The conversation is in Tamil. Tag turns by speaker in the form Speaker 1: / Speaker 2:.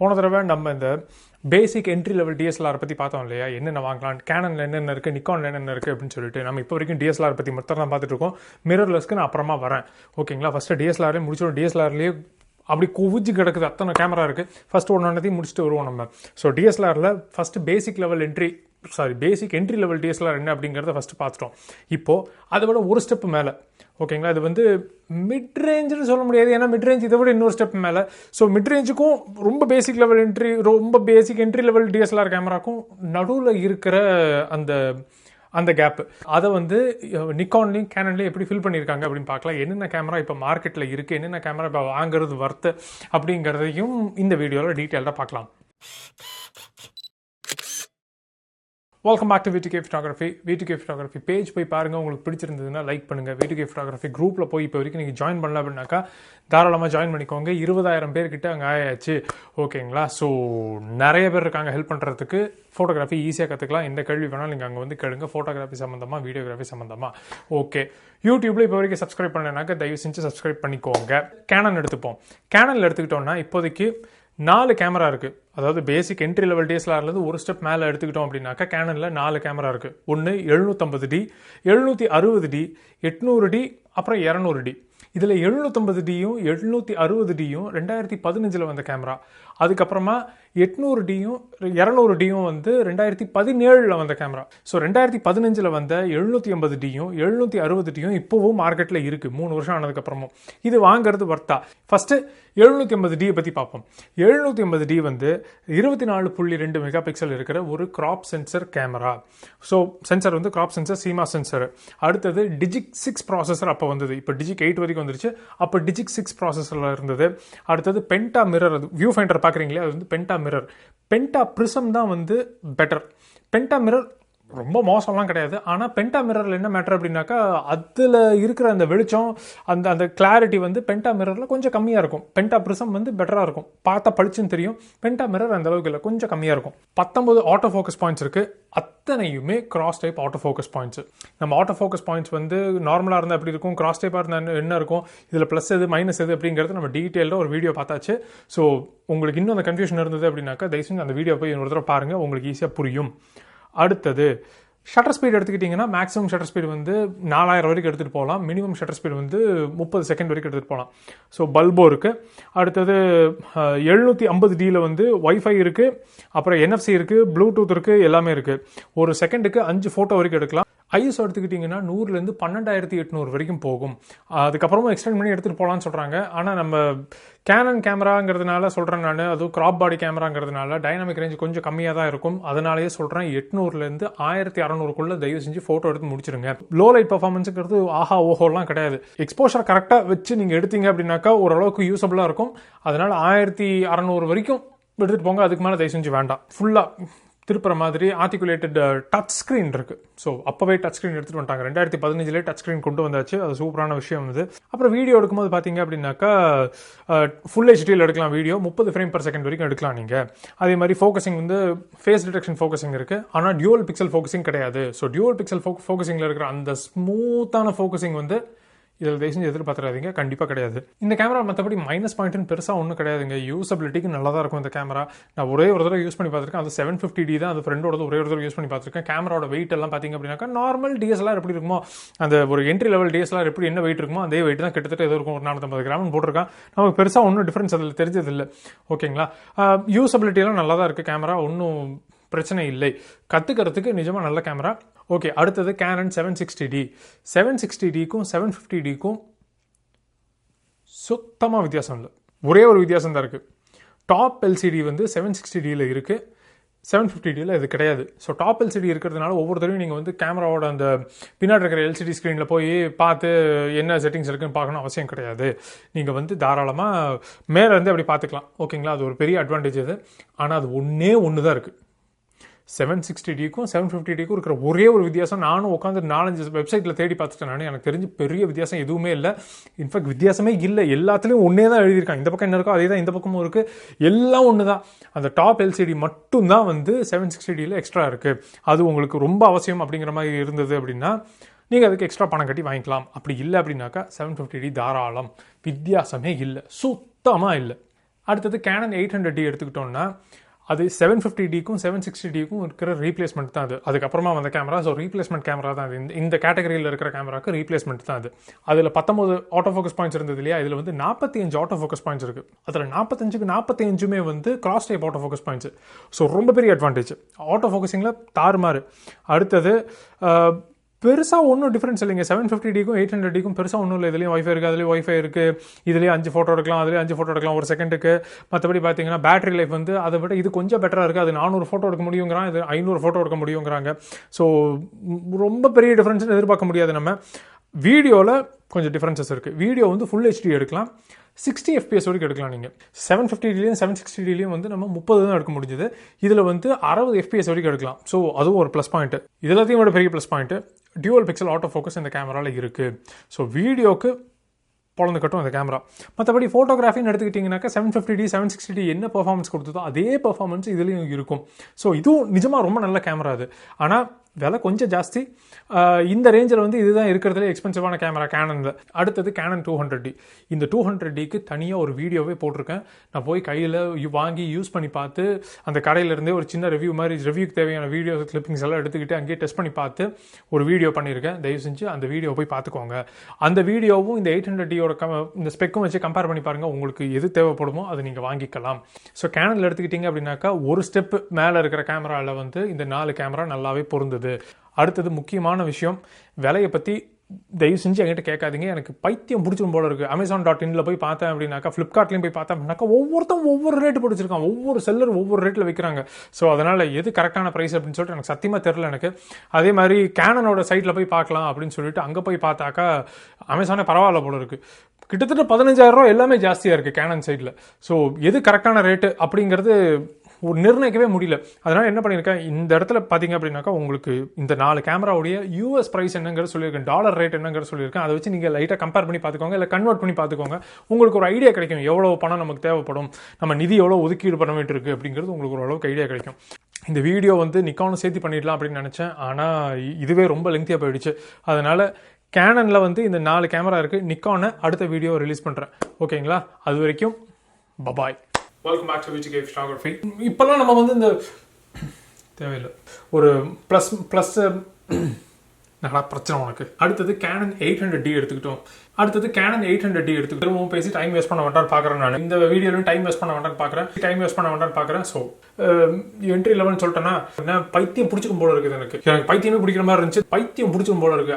Speaker 1: போன தடவை நம்ம இந்த பேசிக் என்ட்ரி லெவல் டிஎஸ்எல்ஆர் பற்றி பார்த்தோம் இல்லையா, என்னென்ன வாங்கலாம், கேனனில் என்னென்ன இருக்குது, நிக்கானில் என்னென்ன இருக்குது அப்படின்னு சொல்லிட்டு நம்ம இப்போ வரைக்கும் டிஎஸ்எல்ஆர் பற்றி மட்டும் தான் பார்த்துட்டு இருக்கோம். மிரர்லெஸ்க்கு நான் அப்புறமா வரேன். ஓகேங்களா, ஃபஸ்ட்டு டிஎஸ்எல்ஆரே முடிச்சிடும். டிஎஸ்எல்ஆர்லேயே அப்படி குவிஞ்சு கிடக்குது, அத்தனை கேமரா இருக்குது. ஃபஸ்ட்டு ஒன்றத்தையும் முடிச்சுட்டு வருவோம் நம்ம. ஸோ டிஎஸ்எல்ஆரில் first basic entry level DSLR என்ன அப்படிங்கிறத ஃபஸ்ட்டு பார்த்துட்டோம். இப்போது அதை விட ஒரு ஸ்டெப் மேலே, ஓகேங்களா, இது வந்து மிட் ரேஞ்சுன்னு சொல்ல முடியாது, ஏன்னா மிட் ரேஞ்ச் இதை விட இன்னொரு ஸ்டெப் மேலே. ஸோ மிட் ரேஞ்சுக்கும் ரொம்ப பேசிக் என்ட்ரி லெவல் டிஎஸ்எல்ஆர் கேமராக்கும் நடுவில் இருக்கிற அந்த கேப்பு, அதை வந்து நிக்கான்லையும் கேனன்லையும் எப்படி ஃபில் பண்ணியிருக்காங்க அப்படின்னு பார்க்கலாம். என்னென்ன கேமரா இப்போ மார்க்கெட்டில் இருக்குது, என்னென்ன கேமரா இப்போ வாங்குறது வர்த்து அப்படிங்கிறதையும் இந்த வீடியோவில் டீட்டெயில்டாக பார்க்கலாம். Welcome back to VTK Photography. VTK Photography page போய் பாருங்கள். உங்களுக்கு பிடிச்சிருந்ததுன்னா லைக் பண்ணுங்கள். VTK Photography குரூப்பில் போய் இப்போ வரைக்கும் நீங்கள் ஜாயின் பண்ணல அப்படின்னாக்கா தாராளமாக ஜாயின் பண்ணிக்கோங்க. 20,000 பேர்கிட்ட அங்கே ஆயாச்சு. ஓகேங்களா, ஸோ நிறைய பேர் இருக்காங்க ஹெல்ப் பண்ணுறதுக்கு. ஃபோட்டோகிராஃபி ஈஸியாக கற்றுக்கலாம். எந்த கேள்வி வேணாலும் நீங்கள் அங்கே வந்து கேளுங்க, ஃபோட்டோகிராஃபி சம்மந்தமாக, வீடியோகிராஃபி சம்மந்தமாக. ஓகே, யூடியூப்பில் இப்போ வரைக்கும் சப்ஸ்கிரைப் பண்ணலைனாக்கா தயவு செஞ்சு சப்ஸ்கிரைப் பண்ணிக்கோங்க. கேனன் எடுத்துப்போம். கேனனில் எடுத்துக்கிட்டோம்னா இப்போதைக்கு 4 கேமரா இருக்குது. அதாவது பேசிக் என்ட்ரி லெவல் டிஎஸ்எல்ஆர்லேருந்து ஒரு ஸ்டெப் மேலே எடுத்துக்கிட்டோம் அப்படின்னாக்கா கேனனில் 4 கேமரா இருக்குது. ஒன்று 750D, 760D, 800D, அப்புறம் 200D. இதில் 750Dயும் 760Dயும் 2015 வந்த கேமரா. அதுக்கப்புறமா 800Dயும் 200Dயும் வந்து 2017 வந்த கேமரா. ஸோ 2015 வந்த 750Dயும் 760Dயும் இப்போவும் மார்க்கெட்டில் இருக்குது, 3 வருஷம் ஆனதுக்கப்புறமும். இது வாங்கிறது வர்த்தா. ஃபஸ்ட்டு 750D பற்றி பார்ப்போம். 750D வந்து 24.2 மெகாபிக்சல் இருக்கிற ஒரு graph sensor camera. So sensor வந்து கிராப் சென்சர், CMOS சென்சர். அடுத்தது Digic 6 ப்ராசஸர் அப்போ வந்தது. இப்போ Digic 8 வரைக்கும் வந்துருச்சு. அப்போ Digic 6 ப்ராசஸரில் இருந்தது. அடுத்தது Pentamirror வியூஃபைண்டர் பார்க்குறீங்களே, அது வந்து Pentamirror. Pentaprism தான் வந்து பெட்டர். Pentamirror ரொம்ப மோசம்லாம் கிடையாது. ஆனால் Pentamirrorல என்ன மேட்டர் அப்படின்னாக்கா, அதில் இருக்கிற அந்த வெளிச்சம், அந்த கிளாரிட்டி வந்து Pentamirrorல கொஞ்சம் கம்மியாக இருக்கும். Pentapism வந்து பெட்டராக இருக்கும், பார்த்தா பளிச்சுன்னு தெரியும். Pentamirror அந்த அளவுக்கு இல்லை, கொஞ்சம் கம்மியாக இருக்கும். 19 ஆட்டோ ஃபோக்கஸ் பாயிண்ட்ஸ் இருக்குது. அத்தனையுமே cross type auto focus points. நம்ம ஆட்டோ ஃபோக்கஸ் பாயிண்ட்ஸ் வந்து நார்மலாக இருந்தால் எப்படி இருக்கும், கிராஸ் டைப்பாக இருந்தால் என்ன இருக்கும், இதில் ப்ளஸ் எது மைனஸ் எது அப்படிங்கிறது நம்ம டீட்டெயிலாக ஒரு வீடியோ பார்த்தாச்சு. ஸோ உங்களுக்கு இன்னும் அந்த கன்ஃபியூஷன் இருந்தது அப்படின்னாக்கா தயவு செஞ்சு அந்த வீடியோ போய் ஒரு தடவை பாருங்கள், உங்களுக்கு ஈஸியாக புரியும். அடுத்தது ஷட்டர் ஸ்பீட் எடுத்துக்கிட்டிங்கன்னா மேக்ஸிமம் ஷட்டர் ஸ்பீடு வந்து 4000 வரைக்கும் எடுத்துகிட்டு போகலாம். மினிமம் ஷட்டர் ஸ்பீடு வந்து 30 செகண்ட் வரைக்கும் எடுத்துகிட்டு போகலாம். ஸோ பல்போ இருக்குது. அடுத்தது 750Dயில் வந்து வைஃபை இருக்குது, அப்புறம் NFC இருக்குது, ப்ளூடூத் இருக்குது, எல்லாமே இருக்குது. ஒரு செகண்டுக்கு 5 ஃபோட்டோ வரைக்கும் எடுக்கலாம். ஐஎஸ்ஓ எடுத்துக்கிட்டிங்கன்னா 100லேருந்து 12,800 வரைக்கும் போகும். அதுக்கப்புறமா எக்ஸ்டெண்ட் பண்ணி எடுத்துகிட்டு போகலான்னு சொல்கிறாங்க. ஆனால் நம்ம கேனன் கேமராங்கிறதுனால சொல்கிறேன் நான், அதுவும் கிராப் பாடி கேமராங்கிறதுனால டைனாமிக் ரேஞ்ச் கொஞ்சம் கம்மியாக தான் இருக்கும். அதனாலேயே சொல்கிறேன் 800லேருந்து 1600க்குள்ளே தயவு செஞ்சு ஃபோட்டோ எடுத்து முடிச்சிருங்க. லோ லைட் பர்ஃபார்மன்ஸுங்கிறது ஆஹா ஓஹோலாம் கிடையாது. எக்ஸ்போஷர் கரெக்டாக வச்சு நீங்கள் எடுத்தீங்க அப்படின்னாக்கா ஓரளவுக்கு யூஸபுளாக இருக்கும். அதனால் 1600 வரைக்கும் எடுத்துகிட்டு போங்க. அதுக்கு மேலே தயவு செஞ்சு வேண்டாம். ஃபுல்லாக திருப்புற மாதிரி ஆர்டிகுலேட்டட் டச் ஸ்க்ரீன் இருக்குது. ஸோ அப்போவே டச் ஸ்க்ரீன் எடுத்துகிட்டு வந்துட்டாங்க. 2015 டச் ஸ்க்ரீன் கொண்டு வந்தாச்சு. அது சூப்பரான விஷயம் இது. அப்புறம் வீடியோ எடுக்கும்போது பார்த்தீங்க அப்படின்னாக்கா ஃபுல் ஹெச்டியில் எடுக்கலாம். வீடியோ 30 ஃப்ரேம் பர் செகண்ட் வரைக்கும் எடுக்கலாம் நீங்கள். அதே மாதிரி ஃபோக்கஸிங் வந்து ஃபேஸ் டிடெக்ஷன் ஃபோக்கஸிங் இருக்குது. ஆனால் டியூவல் பிக்சல் ஃபோக்கஸிங் கிடையாது. ஸோ டியூவல் பிக்சல் ஃபோக்கஸிங்கில் இருக்கிற அந்த ஸ்மூத்தான ஃபோக்கஸிங் வந்து இதில் தயவு செஞ்சு எதிர்பார்த்துறாதீங்க, கண்டிப்பாக கிடையாது. இந்த கேமரா மற்றபடி மைனஸ் பாயிண்ட்னு பெருசாக ஒன்றும் கிடையாதுங்க. யூஸபிலிட்டிக்கு நல்லா தான் இருக்கும் இந்த கேமரா. நான் ஒரே ஒரு தடவை யூஸ் பண்ணி பார்த்துருக்கேன். அது 750D தான். அது ஃப்ரெண்டோட ஒரே ஒரு தடவை யூஸ் பண்ணி பார்த்துருக்கேன். கேமராவோட வெயிட் எல்லாம் பார்த்தீங்க அப்படின்னாக்கா நார்மல் டிஎஸ்எல்ஆர் எப்படி இருக்குமோ, அந்த ஒரு என்ட்ரி லெவல் டிஎஸ்எல்ஆர் எப்படி என்ன வெயிட் இருக்குமோ அதே வெயிட் தான். கிட்டத்தட்ட எது இருக்கும், ஒரு 450 கிராம் போட்டிருக்கான். நமக்கு பெருசாக ஒன்றும் டிஃப்ரென்ஸ் அதில் தெரிஞ்சதில்லை. ஓகேங்களா, யூஸபிலிட்டியெல்லாம் நல்லா தான் இருக்குது. கேமரா ஒன்றும் பிரச்சனை இல்லை, கற்றுக்கிறதுக்கு நிஜமாக நல்ல கேமரா. ஓகே, அடுத்தது கேனன் 760D. 760Dக்கும் 750Dக்கும் சுத்தமாக வித்தியாசம் இல்லை. ஒரே ஒரு வித்தியாசம் தான் இருக்குது. டாப் எல்சிடி வந்து 760Dயில் இருக்குது, 750Dயில் இது கிடையாது. ஸோ டாப் எல்சிடி இருக்கிறதுனால ஒவ்வொரு தடவையும் நீங்கள் வந்து கேமராவோட அந்த பின்னாடி இருக்கிற எல்சிடி ஸ்க்ரீனில் போய் பார்த்து என்ன செட்டிங்ஸ் இருக்குன்னு பார்க்கணும் அவசியம் கிடையாது. நீங்கள் வந்து தாராளமாக மேலேருந்து அப்படி பார்த்துக்கலாம். ஓகேங்களா, அது ஒரு பெரிய அட்வான்டேஜ் அது. ஆனால் அது ஒன்று தான் இருக்குது. 760Dக்கும் 750Dக்கும் இருக்கிற ஒரே ஒரு வித்தியாசம், நானும் உட்காந்து 4-5 வெப்சைட்டில் தேடி பார்த்துட்டேன். நான் எனக்கு தெரிஞ்சு பெரிய வித்தியாசம் எதுவுமே இல்லை. இன்ஃபேக்ட் வித்தியாசமே இல்லை, எல்லாத்துலேயும் ஒன்றே தான் எழுதியிருக்காங்க. இந்த பக்கம் என்ன இருக்கோ அதே தான் இந்த பக்கமும் இருக்குது, எல்லாம் ஒன்று தான். அந்த டாப் எல்சிடி மட்டும்தான் வந்து 760Dயில் எக்ஸ்ட்ரா இருக்குது. அது உங்களுக்கு ரொம்ப அவசியம் அப்படிங்கிற மாதிரி இருந்தது அப்படின்னா நீங்கள் அதுக்கு எக்ஸ்ட்ரா பணம் கட்டி வாங்கிக்கலாம். அப்படி இல்லை அப்படின்னாக்கா 750D தாராளம். வித்தியாசமே இல்லை, சுத்தமாக இல்லை. அடுத்தது கேனன் 800D எடுத்துக்கிட்டோம்னா அது 750Dக்கும் 760Dக்கும் இருக்கிற ரீப்ளேஸ்மெண்ட் தான் அது. அதுக்கப்புறமா வந்த கேமரா, ஸோ ரீப்ளேஸ்மெண்ட் கேமரா தான் அது. இந்த கேட்டகரியில் இருக்கிற கேமராக்கு ரீப்ளேஸ்மெண்ட் தான் அது. அதில் 19 ஆட்டோ ஃபோக்கஸ் பாயிண்ட்ஸ் இருந்தது இல்லையா, இதில் வந்து 45 ஆட்டோ ஃபோக்கஸ் பாயிண்ட்ஸ் இருக்குது. அதில் 45க்கு 45மே வந்து cross type auto focus points. So ரொம்ப பெரிய அட்வான்டேஜ். ஆட்டோ ஃபோக்கஸிங்கில் தாறுமாறு. அடுத்தது பெருசாக ஒன்றும் டிஃப்ரென்ஸ் இல்லைங்க. 750Dக்கும் 800Dக்கும் பெருசாக ஒன்றும் இல்லை. இதுலேயும் வைஃபை இருக்குது, அதுலேயும் வைஃபை இருக்குது. இதுலேயும் 5 ஃபோட்டோ எடுக்கலாம், அதுலேயும் 5 ஃபோட்டோ எடுக்கலாம் ஒரு செகண்டுக்கு. மற்றபடி பார்த்தீங்கன்னா பேட்டரி லைஃப் வந்து அதை விட இது கொஞ்சம் பெட்டராக இருக்குது. அது 400 ஃபோட்டோ எடுக்க முடியுங்கிறான், இது 500 ஃபோட்டோ எடுக்க முடியுங்கிறாங்க. ஸோ ரொம்ப பெரிய டிஃப்ரென்ஸ் எதிர்பார்க்க முடியாது. நம்ம வீடியோவில் கொஞ்சம் டிஃப்ரென்சஸ் இருக்குது. வீடியோ வந்து ஃபுல் ஹெச்டி எடுக்கலாம், 60 FPS வரைக்கும் எடுக்கலாம். நீங்கள் 750Dலையும் 760Dலையும் வந்து நம்ம 30 தான் எடுக்க முடிஞ்சது. இதில் வந்து 60 FPS வரைக்கும் எடுக்கலாம். ஸோ அதுவும் ஒரு ப்ளஸ் பாயிண்ட். இதெல்லாத்தையும் விட பெரிய plus point dual pixel auto focus இந்த கேமராவில் இருக்குது. ஸோ வீடியோக்கு பொழந்து கட்டும் அந்த கேமரா. மற்றபடி ஃபோட்டோகிராஃபின்னு எடுத்துக்கிட்டிங்கனாக்கா 750D 760D என்ன பெர்ஃபார்மன்ஸ் கொடுத்ததோ அதே பெர்ஃபார்மன்ஸ் இதுலேயும் இருக்கும். ஸோ இதுவும் நிஜமாக ரொம்ப நல்ல கேமரா அது. ஆனால் விலை கொஞ்சம் ஜாஸ்தி. இந்த ரேஞ்சில் வந்து இதுதான் இருக்கிறதுலே எக்ஸ்பென்சிவான கேமரா கேனனில். அடுத்தது கேனன் 200D. இந்த 200Dக்கு தனியாக ஒரு வீடியோவே போட்டிருக்கேன். நான் போய் கையில் வாங்கி யூஸ் பண்ணி பார்த்து அந்த கடையிலேருந்தே ஒரு சின்ன ரிவ்யூ மாதிரி ரிவ்யூக்கு தேவையான வீடியோ கிளிப்பிங்ஸ் எல்லாம் எடுத்துக்கிட்டு அங்கேயே டெஸ்ட் பண்ணி பார்த்து ஒரு வீடியோ பண்ணியிருக்கேன். தயவு செஞ்சு அந்த வீடியோ போய் பார்த்துக்கோங்க. அந்த வீடியோவும் இந்த 800Dயோட இந்த ஸ்பெக்கும் வச்சு கம்பேர் பண்ணி பாருங்கள். உங்களுக்கு எது தேவைப்படுமோ அதை நீங்கள் வாங்கிக்கலாம். ஸோ கேனனில் எடுத்துக்கிட்டிங்க அப்படின்னாக்கா ஒரு ஸ்டெப் மேலே இருக்கிற கேமராவில் வந்து இந்த 4 கேமரா நல்லாவே பொருந்தது. அடுத்தது முக்கியமான விஷயம், விலையை பற்றி தயவு செஞ்சு என்கிட்ட கேட்காதீங்க. எனக்கு பைத்தியம் பிடிச்சிரும் போல இருக்குது. Amazon.inல போய் பார்த்தேன் அப்படின்னாக்கா, ஃப்ளிப்கார்ட்லையும் போய் பார்த்தேன் அப்படின்னாக்கா ஒவ்வொருத்தரும் ஒவ்வொரு ரேட்டு பிடிச்சிருக்கான். ஒவ்வொரு செல்லர் ஒவ்வொரு ரேட்டில் விற்கிறாங்க. ஸோ அதனால் எது கரெக்டான ப்ரைஸ் அப்படின்னு சொல்லிட்டு எனக்கு சத்தியமாக தெரில எனக்கு. அதே மாதிரி கேனனோட சைட்டில் போய் பார்க்கலாம் அப்படின்னு சொல்லிட்டு அங்கே போய் பார்த்தாக்கா அமேசானே பரவாயில்ல போல இருக்குது. கிட்டத்தட்ட 15,000 ரூபா எல்லாமே ஜாஸ்தியாக இருக்குது கேனன் சைட்டில். ஸோ எது கரெக்டான ரேட்டு அப்படிங்கிறது ஒரு நிர்ணயிக்கவே முடியல. அதனால் என்ன பண்ணியிருக்கேன், இந்த இடத்துல பார்த்தீங்க அப்படின்னாக்கா உங்களுக்கு இந்த 4 கேமராவுடைய யூஎஸ் ப்ரைஸ் என்னங்கிறது சொல்லியிருக்கேன், டாலர் ரேட் என்னங்கிறது சொல்லியிருக்கேன். அதை வச்சு நீங்கள் லைட்டாக கம்பேர் பண்ணி பார்த்துக்கோங்க, இல்லை கன்வெர்ட் பண்ணி பார்த்துக்கோங்க. உங்களுக்கு ஒரு ஐடியா கிடைக்கும் எவ்வளோ பணம் நமக்கு தேவைப்படும், நம்ம நிதி எவ்வளோ ஒதுக்கீடு பண்ண வேண்டியிருக்கு அப்படிங்கிறது உங்களுக்கு ஓரளவுக்கு ஐடியா கிடைக்கும். இந்த வீடியோ வந்து நிக்கானும் சேர்த்து பண்ணிடலாம் அப்படின்னு நினச்சேன். ஆனால் இதுவே ரொம்ப லெங்க்தியாக போயிடுச்சு. அதனால் கேனனில் வந்து இந்த 4 கேமரா இருக்குது. நிக்கானை அடுத்த வீடியோ ரிலீஸ் பண்ணுறேன். ஓகேங்களா? அது வரைக்கும் bye bye. Welcome back to Digic photography. இப்போல்லாம் நம்ம வந்து இந்த தேவையில்லை ஒரு ப்ளஸ் நல்லா பிரச்சனை உனக்கு. அடுத்தது கேனன் 800D எடுத்துக்கிட்டோம். திரும்பவும் பேசி டைம் வேஸ்ட் பண்ண வேண்டாம்னு பார்க்குறேன். நான் இந்த வீடியோலையும் டைம் வேஸ்ட் பண்ண வேண்டாம்னு பார்க்குறேன். ஸோ என்ட்ரி லெவல்னு சொல்லிட்டேன்னா பைத்தியம் பிடிச்சிக்கும் போல இருக்குது. எனக்கு பைத்தியமே பிடிக்கிற மாதிரி இருந்துச்சு. பைத்தியம் பிடிச்சிக்கும் போல இருக்குது.